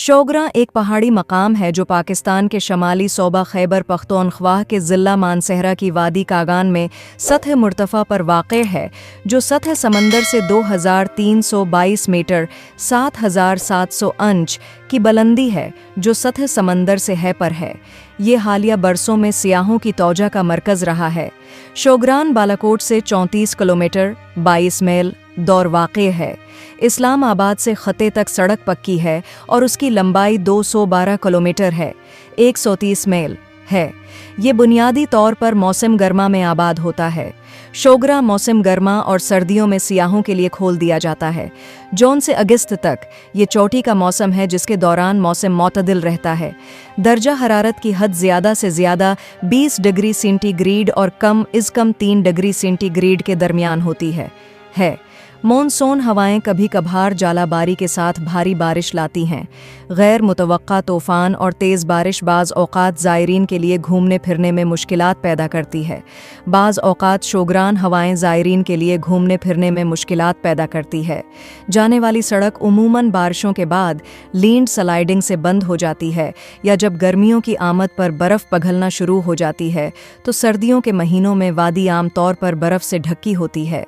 शोगरा एक पहाड़ी मकाम है जो पाकिस्तान के शमाली सूबा खैबर पख्तूनख्वा के ज़िला मानसहरा की वादी कागान में सतह मुर्तफ़ा पर वाक़ है, जो सतह समंदर से 2322 मीटर 7700 अंश की बुलंदी है, जो सतह समंदर से है पर है। ये हालिया बरसों में सियाहों की तौजा का मरकज़ रहा है। शोगरान बालाकोट से 34 किलोमीटर 22 मील दौर वाक़े है। इस्लामाबाद से ख़ते तक सड़क पक्की है और उसकी लंबाई 212 किलोमीटर है, 130 मील है। ये बुनियादी तौर पर मौसम गर्मा में आबाद होता है। शोगरा मौसम गर्मा और सर्दियों में सियाहों के लिए खोल दिया जाता है। जून से अगस्त तक ये चोटी का मौसम है, जिसके दौरान मौसम मोतदिल रहता है। दर्जा हरारत की हद ज़्यादा से ज़्यादा 20 डिग्री सेंटीग्रेड और कम इज़ कम 3 डिग्री सेंटीग्रेड के दरमियान होती है। मॉनसून हवाएं कभी कभार जालाबारी के साथ भारी बारिश लाती हैं। गैर मुतवक्का तूफ़ान और तेज़ बारिश बाज़ औक़ात ज़ायरीन के लिए घूमने फिरने में मुश्किलात पैदा करती है। बाज़ औक़ात शोगरान हवाएं ज़ायरीन के लिए घूमने फिरने में मुश्किलात पैदा करती है। जाने वाली सड़क उमूमन बारिशों के बाद लींड स्लाइडिंग से बंद हो जाती है, या जब गर्मियों की आमद पर बर्फ़ पिघलना शुरू हो जाती है तो सर्दियों के महीनों में वादी आम तौर पर बर्फ़ से ढकी होती है।